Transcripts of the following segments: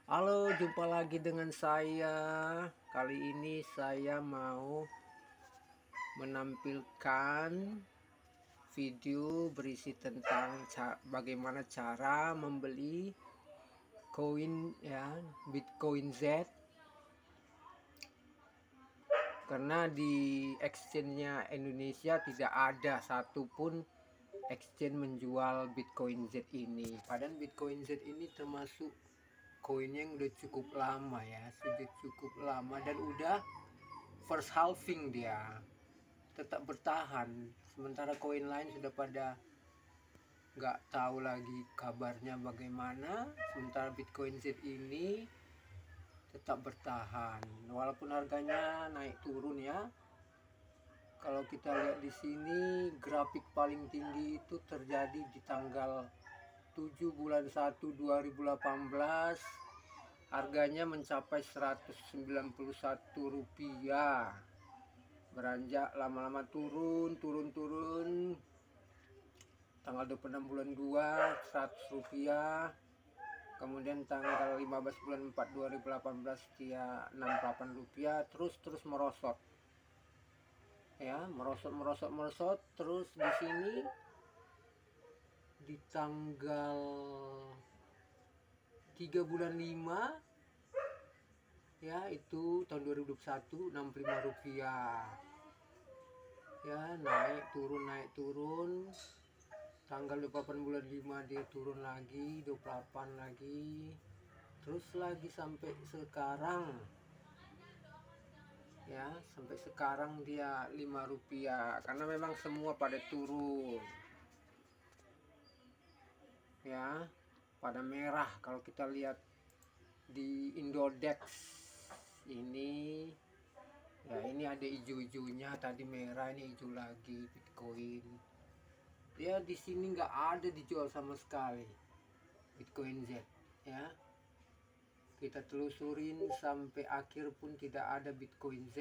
Halo, jumpa lagi dengan saya. Kali ini saya mau menampilkan video berisi tentang bagaimana cara membeli koin ya, Bitcoin Z. Karena di exchange-nya Indonesia tidak ada satupun exchange menjual Bitcoin Z ini. Padahal Bitcoin Z ini termasuk koinnya yang udah cukup lama ya, sudah cukup lama dan udah first halving, dia tetap bertahan, sementara koin lain sudah pada nggak tahu lagi kabarnya bagaimana. Sementara Bitcoin Z ini tetap bertahan walaupun harganya naik turun ya. Kalau kita lihat di sini, grafik paling tinggi itu terjadi di tanggal 7 bulan 1 2018. Harganya mencapai Rp191, beranjak lama-lama turun. Tanggal 26 bulan 2 Rp100, kemudian tanggal 15 bulan 4 2018 dia Rp68, terus merosot ya, merosot terus. Di sini di tanggal 3 bulan 5 ya, itu tahun 2021 Rp65 ya, naik turun. Tanggal 28 bulan 5 dia turun lagi, 28 lagi, terus lagi sampai sekarang ya, sampai sekarang dia Rp5 karena memang semua pada turun ya, pada merah. Kalau kita lihat di Indodex ini ya, ini ada hijau-hijaunya, tadi merah, ini hijau lagi Bitcoin ya. Di sini nggak ada dijual sama sekali Bitcoin Z ya. Kita telusurin sampai akhir pun tidak ada Bitcoin Z,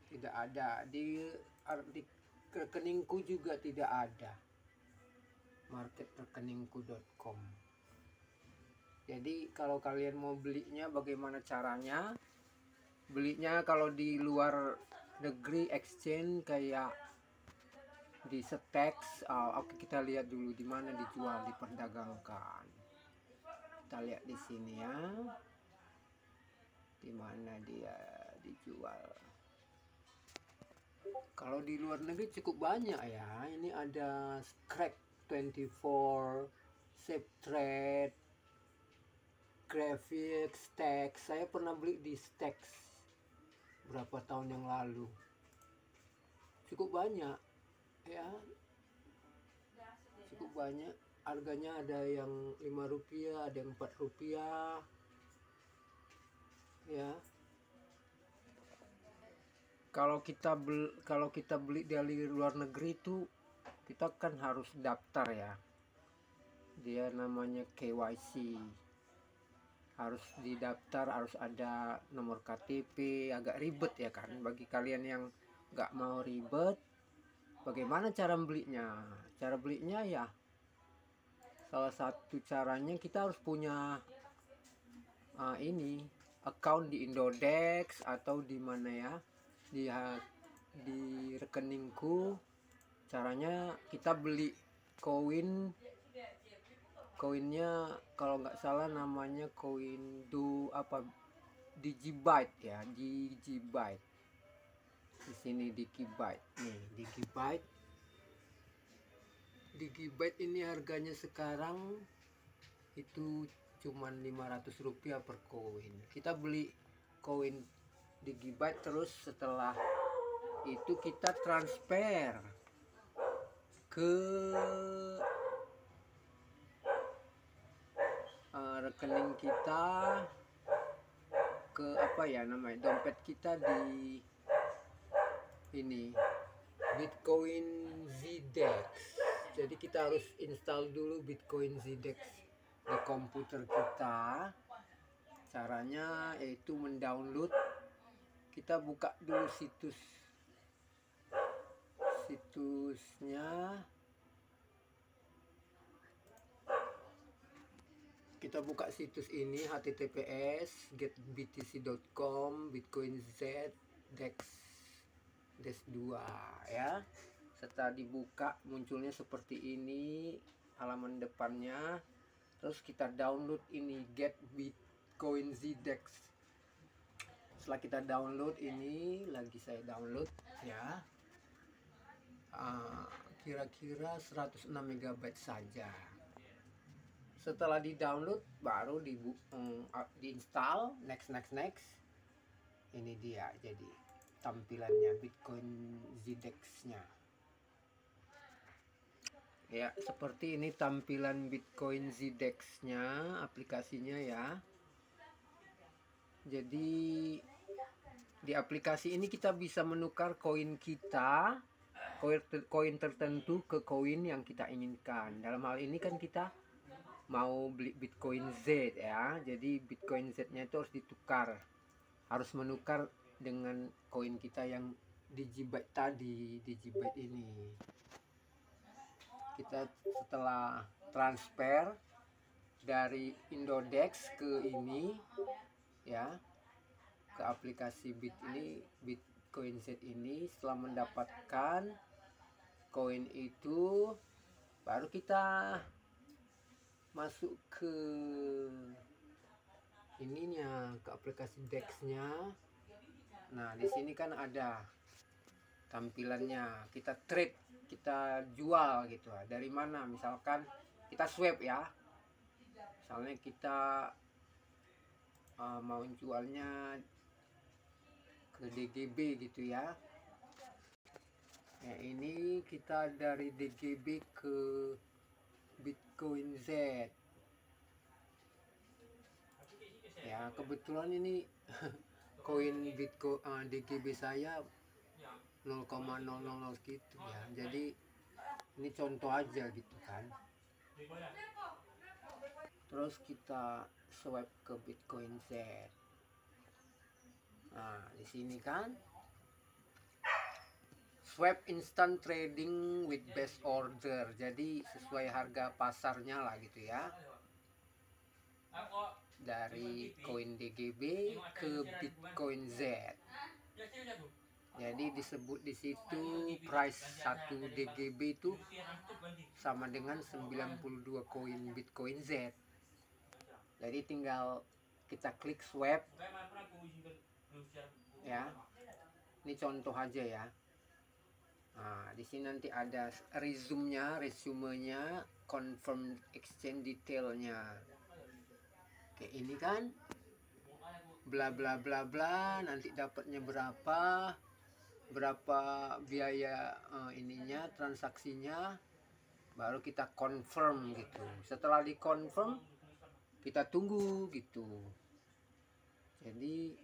tidak ada di rekeningku juga tidak ada, marketrekeningku.com. Jadi kalau kalian mau belinya, bagaimana caranya belinya? Kalau di luar negeri exchange kayak di Stacks, oke, kita lihat dulu di mana dijual, diperdagangkan. Kita lihat di sini ya, di mana dia dijual. Kalau di luar negeri cukup banyak ya. Ini ada Crack24, SafeTrade, Graphic, Stacks. Saya pernah beli di Stacks berapa tahun yang lalu. Cukup banyak ya, cukup banyak. Harganya ada yang Rp5, ada yang Rp4 ya. Kalau kita beli dari luar negeri itu, kita kan harus daftar ya, dia namanya KYC, harus didaftar, harus ada nomor KTP. Agak ribet ya kan. Bagi kalian yang nggak mau ribet, bagaimana cara belinya? Cara belinya ya, salah satu caranya kita harus punya ini account di Indodex atau di mana ya, di rekeningku. Caranya kita beli koinnya, kalau nggak salah namanya koin Digibyte ya, Digibyte. Di sini Digibyte nih, Digibyte ini harganya sekarang itu cuman Rp500 per koin. Kita beli koin Digibyte, terus setelah itu kita transfer ke rekening kita, ke apa ya namanya, dompet kita di ini Bitcoin ZDEX. Jadi kita harus install dulu Bitcoin ZDEX di komputer kita. Caranya yaitu mendownload. Kita buka dulu situsnya. Kita buka situs ini https getbtc.com Bitcoin Z DEX 2 ya. Setelah dibuka munculnya seperti ini halaman depannya. Terus kita download ini Get Bitcoin Z DEX. Setelah kita download ini, lagi saya download ya, kira-kira 106 MB saja. Setelah di download baru diinstal, next. Ini dia jadi tampilannya Bitcoin ZDEX nya ya, seperti ini tampilan Bitcoin ZDEX nya aplikasinya ya. Jadi di aplikasi ini kita bisa menukar koin kita, koin tertentu ke koin yang kita inginkan. Dalam hal ini kan kita mau beli Bitcoin Z ya, jadi Bitcoin Z nya itu harus ditukar, harus menukar dengan koin kita yang digibyte tadi, digibyte ini. Kita setelah transfer dari Indodex ke ini ya, ke aplikasi Bitcoin Z ini, setelah mendapatkan koin itu baru kita masuk ke ininya, ke aplikasi DEX-nya. Nah, di sini kan ada tampilannya. Kita trade, kita jual gitu. Dari mana? Misalkan kita swap ya. Misalnya kita mau jualnya ke DGB gitu ya. Ya, ini kita dari DGB ke Bitcoin Z ya. Kebetulan ini koin Bitcoin DGB saya 0,000 gitu ya, jadi ini contoh aja gitu kan. Terus kita swipe ke Bitcoin Z. Nah, di sini kan swap instant trading with best order, jadi sesuai harga pasarnya lah gitu ya, dari koin DGB ke Bitcoin Z. Jadi disebut di situ price 1 DGB itu sama dengan 92 koin Bitcoin Z. Jadi tinggal kita klik swap ya. Ini contoh aja ya. Nah, di sini nanti ada resumenya, confirm exchange detailnya. Oke, ini kan bla bla bla bla, nanti dapatnya berapa biaya ininya, transaksinya, baru kita confirm gitu. Setelah di confirm kita tunggu gitu. Jadi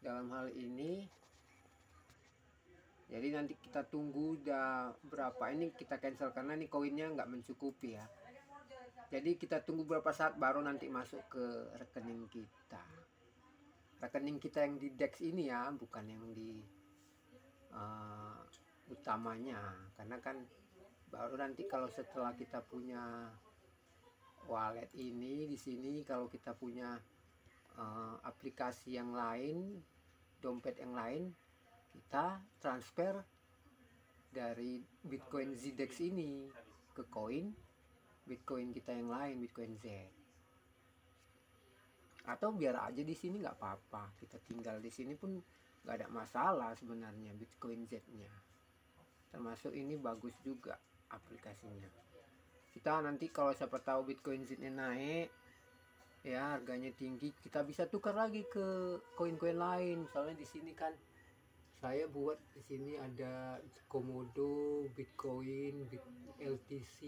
dalam hal ini, jadi nanti kita tunggu udah berapa, ini kita cancel karena ini koinnya nggak mencukupi ya. Jadi kita tunggu berapa saat baru nanti masuk ke rekening kita. Rekening kita yang di DEX ini ya, bukan yang di utamanya. Karena kan baru nanti kalau setelah kita punya wallet ini, di sini kalau kita punya aplikasi yang lain, dompet yang lain, kita transfer dari Bitcoin ZDEX ini ke koin Bitcoin kita yang lain, Bitcoin Z. Atau biar aja di sini nggak apa-apa, kita tinggal di sini pun nggak ada masalah sebenarnya Bitcoin Z-nya. Termasuk ini bagus juga aplikasinya. Kita nanti kalau siapa tahu Bitcoin Z-nya naik ya, harganya tinggi, kita bisa tukar lagi ke koin-koin lain. Misalnya di sini kan saya buat di sini ada Komodo, Bitcoin, LTC.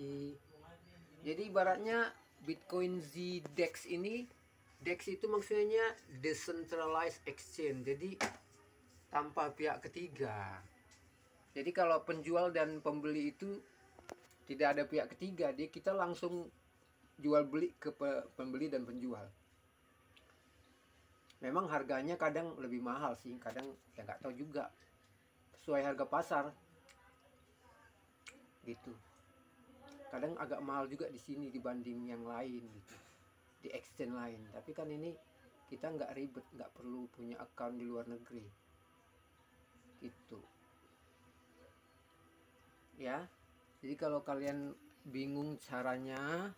Jadi ibaratnya Bitcoin Z DEX ini, DEX itu maksudnya decentralized exchange, jadi tanpa pihak ketiga. Jadi kalau penjual dan pembeli itu tidak ada pihak ketiga, dia kita langsung jual beli ke pembeli dan penjual. Memang harganya kadang lebih mahal sih, kadang ya nggak tahu juga, sesuai harga pasar gitu. Kadang agak mahal juga di sini dibanding yang lain gitu. di exchange lain. Tapi kan ini kita nggak ribet, nggak perlu punya account di luar negeri gitu ya. Jadi kalau kalian bingung caranya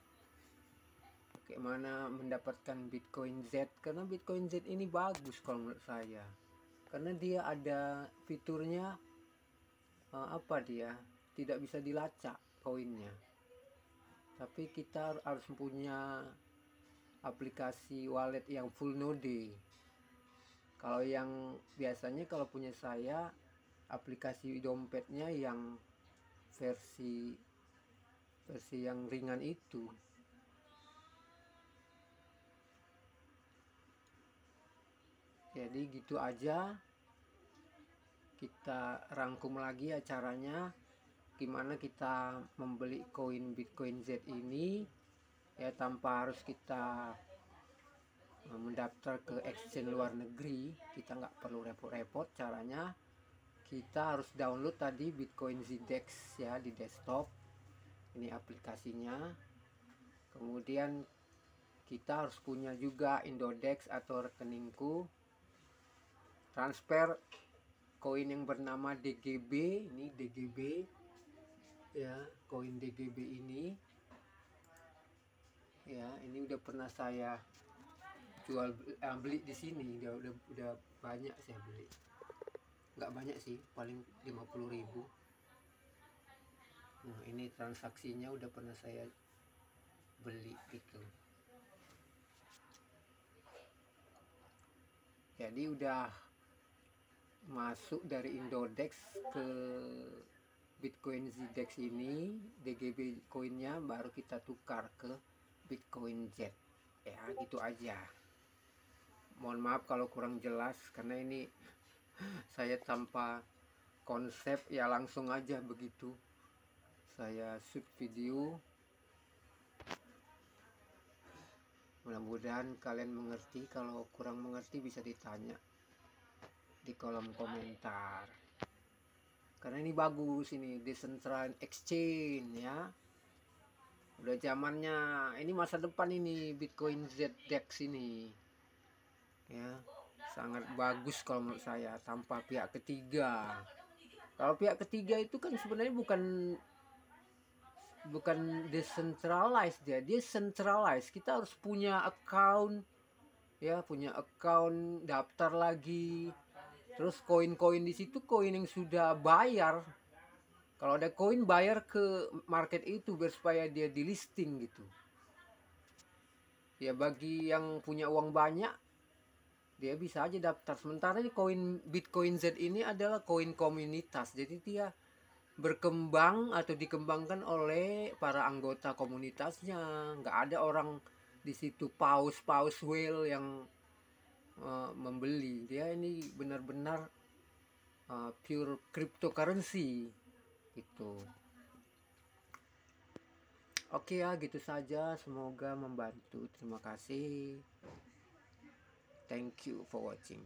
bagaimana mendapatkan Bitcoin Z, karena Bitcoin Z ini bagus kalau menurut saya, karena dia ada fiturnya dia tidak bisa dilacak koinnya, tapi kita harus punya aplikasi wallet yang full node. Kalau yang biasanya kalau punya saya aplikasi dompetnya yang versi yang ringan itu. Jadi gitu aja, kita rangkum lagi acaranya gimana kita membeli koin Bitcoin Z ini ya, tanpa harus kita mendaftar ke exchange luar negeri. Kita nggak perlu repot-repot. Caranya kita harus download tadi Bitcoin ZDEX ya di desktop, ini aplikasinya. Kemudian kita harus punya juga Indodex atau rekeningku, transfer koin yang bernama DGB. Ini DGB ya, koin DGB ini ya, ini udah pernah saya jual beli di sini, udah banyak saya beli. Nggak banyak sih, paling 50.000. Nah ini transaksinya udah pernah saya beli gitu. Jadi udah masuk dari Indodex ke Bitcoin ZDEX ini, DGB koinnya baru kita tukar ke Bitcoin Z ya, gitu aja. Mohon maaf kalau kurang jelas, karena ini saya tanpa konsep ya, langsung aja begitu saya shoot video. Mudah-mudahan kalian mengerti. Kalau kurang mengerti bisa ditanya di kolom komentar, karena ini bagus, ini decentralized exchange ya, udah zamannya, ini masa depan ini Bitcoin ZDEX ini ya, sangat bagus kalau menurut saya, tanpa pihak ketiga. Kalau pihak ketiga itu kan sebenarnya bukan decentralized, dia centralized. Kita harus punya account ya, punya account, daftar lagi, terus koin-koin di situ koin yang sudah bayar. Kalau ada koin bayar ke market itu biar supaya dia di listing gitu ya. Bagi yang punya uang banyak dia bisa aja daftar. Sementara ini koin Bitcoin Z ini adalah koin komunitas, jadi dia berkembang atau dikembangkan oleh para anggota komunitasnya. Nggak ada orang di situ paus whale yang membeli. Dia ini benar-benar pure cryptocurrency gitu. Oke ya, gitu saja, semoga membantu. Terima kasih, thank you for watching.